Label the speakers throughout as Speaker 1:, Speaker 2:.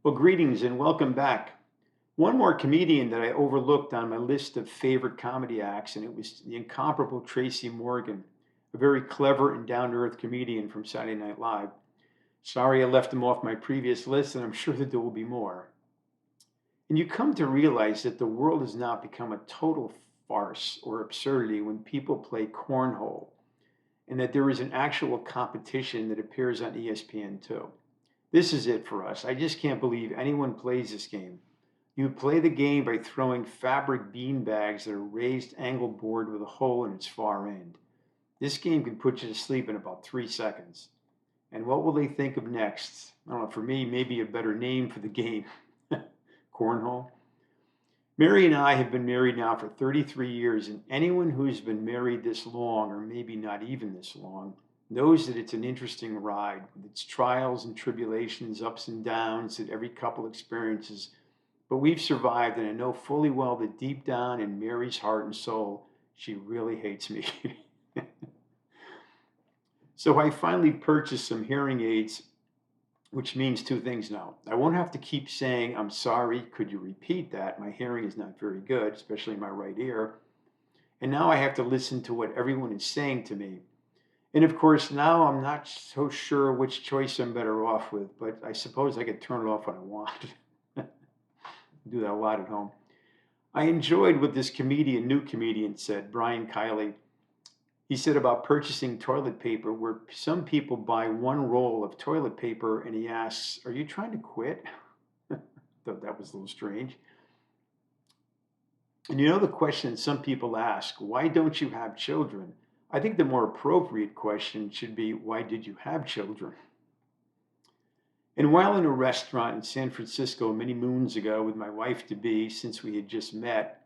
Speaker 1: Well, greetings and welcome back. One more comedian that I overlooked on my list of favorite comedy acts, and it was the incomparable Tracy Morgan, a very clever and down to earth comedian from Saturday Night Live. Sorry I left him off my previous list, and I'm sure that there will be more. And you come to realize that the world has now become a total farce or absurdity when people play cornhole, and that there is an actual competition that appears on ESPN too. This is it for us. I just can't believe anyone plays this game. You play the game by throwing fabric bean bags at a raised angled board with a hole in its far end. This game can put you to sleep in about 3 seconds. And what will they think of next? I don't know, for me, maybe a better name for the game. Cornhole. Mary and I have been married now for 33 years, and anyone who's been married this long, or maybe not even this long, knows that it's an interesting ride with its trials and tribulations, ups and downs that every couple experiences. But we've survived, and I know fully well that deep down in Mary's heart and soul, she really hates me. So I finally purchased some hearing aids, which means two things now. I won't have to keep saying, I'm sorry, could you repeat that? My hearing is not very good, especially in my right ear. And now I have to listen to what everyone is saying to me. And of course, now I'm not so sure which choice I'm better off with, but I suppose I could turn it off when I want. Do that a lot at home. I enjoyed what this new comedian said, Brian Kiley. He said about purchasing toilet paper, where some people buy one roll of toilet paper and he asks, are you trying to quit? Thought that was a little strange. And you know the question some people ask, why don't you have children? I think the more appropriate question should be, why did you have children? And while in a restaurant in San Francisco many moons ago with my wife to be, since we had just met,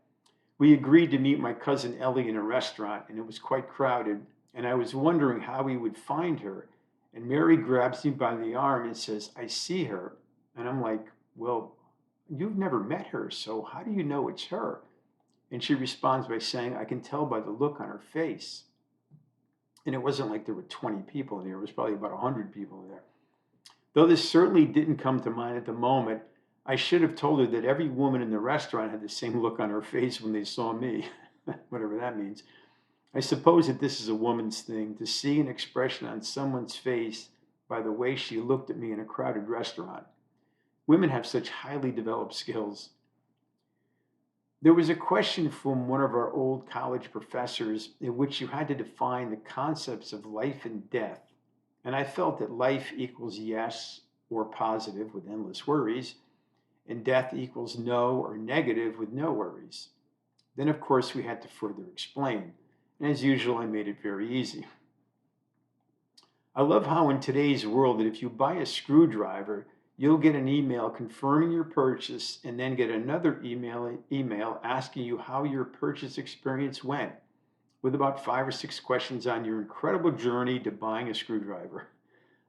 Speaker 1: we agreed to meet my cousin Ellie in a restaurant, and it was quite crowded. And I was wondering how we would find her. And Mary grabs me by the arm and says, I see her. And I'm like, well, you've never met her, so how do you know it's her? And she responds by saying, I can tell by the look on her face. And it wasn't like there were 20 people there, it was probably about 100 people there. Though this certainly didn't come to mind at the moment, I should have told her that every woman in the restaurant had the same look on her face when they saw me, whatever that means. I suppose that this is a woman's thing, to see an expression on someone's face by the way she looked at me in a crowded restaurant. Women have such highly developed skills. There was a question from one of our old college professors in which you had to define the concepts of life and death. And I felt that life equals yes or positive with endless worries, and death equals no or negative with no worries. Then, of course, we had to further explain. And as usual, I made it very easy. I love how in today's world that if you buy a screwdriver, you'll get an email confirming your purchase and then get another email asking you how your purchase experience went, with about 5 or 6 questions on your incredible journey to buying a screwdriver.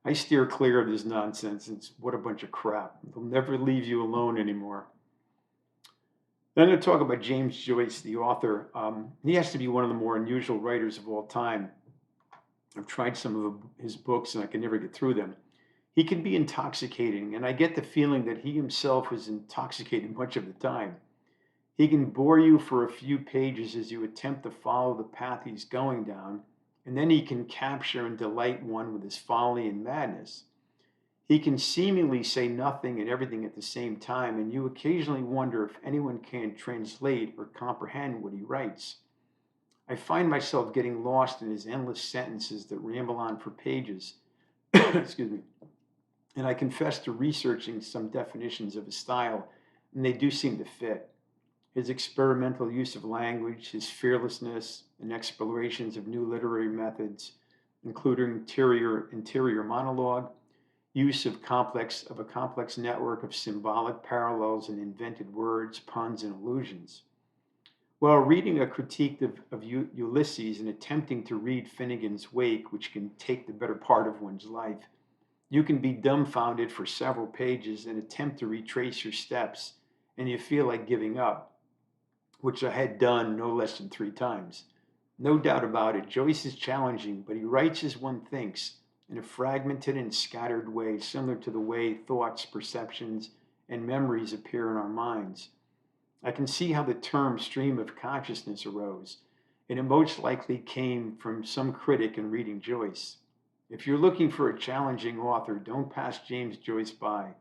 Speaker 1: I steer clear of this nonsense. It's what a bunch of crap. They'll never leave you alone anymore. Then I'm going to talk about James Joyce, the author. He has to be one of the more unusual writers of all time. I've tried some of his books and I can never get through them. He can be intoxicating, and I get the feeling that he himself was intoxicated much of the time. He can bore you for a few pages as you attempt to follow the path he's going down, and then he can capture and delight one with his folly and madness. He can seemingly say nothing and everything at the same time, and you occasionally wonder if anyone can translate or comprehend what he writes. I find myself getting lost in his endless sentences that ramble on for pages. Excuse me. And I confess to researching some definitions of his style, and they do seem to fit. His experimental use of language, his fearlessness, and explorations of new literary methods, including interior monologue, use of a complex network of symbolic parallels and invented words, puns, and allusions. While reading a critique of Ulysses and attempting to read Finnegan's Wake, which can take the better part of one's life, you can be dumbfounded for several pages and attempt to retrace your steps, and you feel like giving up, which I had done no less than 3 times. No doubt about it, Joyce is challenging, but he writes as one thinks, in a fragmented and scattered way, similar to the way thoughts, perceptions, and memories appear in our minds. I can see how the term stream of consciousness arose, and it most likely came from some critic in reading Joyce. If you're looking for a challenging author, don't pass James Joyce by.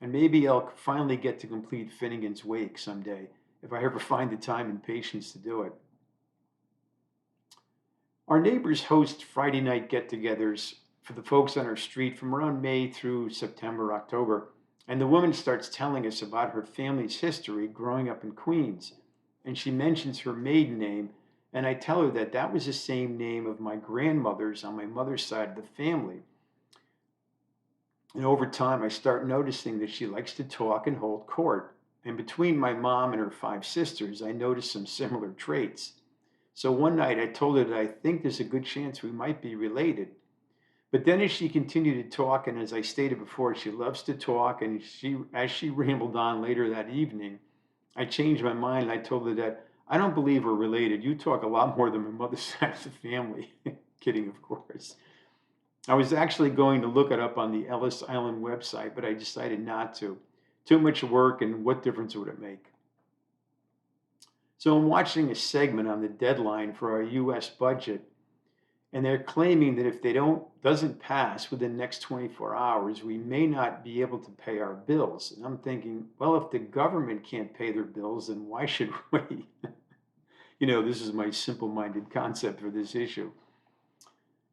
Speaker 1: And maybe I'll finally get to complete Finnegan's Wake someday, if I ever find the time and patience to do it. Our neighbors host Friday night get togethers for the folks on our street from around May through September, October. And the woman starts telling us about her family's history growing up in Queens. And she mentions her maiden name. And I tell her that that was the same name of my grandmother's on my mother's side of the family. And over time, I start noticing that she likes to talk and hold court. And between my mom and her 5 sisters, I noticed some similar traits. So one night I told her that I think there's a good chance we might be related. But then as she continued to talk, and as I stated before, she loves to talk, and as she rambled on later that evening, I changed my mind and I told her that I don't believe we're related. You talk a lot more than my mother's side of the family. Kidding, of course. I was actually going to look it up on the Ellis Island website, but I decided not to. Too much work, and what difference would it make? So I'm watching a segment on the deadline for our US budget, and they're claiming that if they doesn't pass within the next 24 hours, we may not be able to pay our bills. And I'm thinking, well, if the government can't pay their bills, then why should we? This is my simple-minded concept for this issue.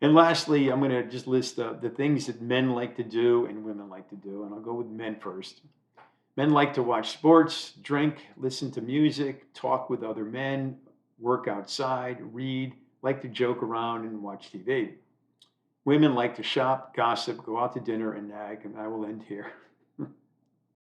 Speaker 1: And lastly, I'm going to just list the things that men like to do and women like to do. And I'll go with men first. Men like to watch sports, drink, listen to music, talk with other men, work outside, read, like to joke around and watch TV. Women like to shop, gossip, go out to dinner, and nag. And I will end here.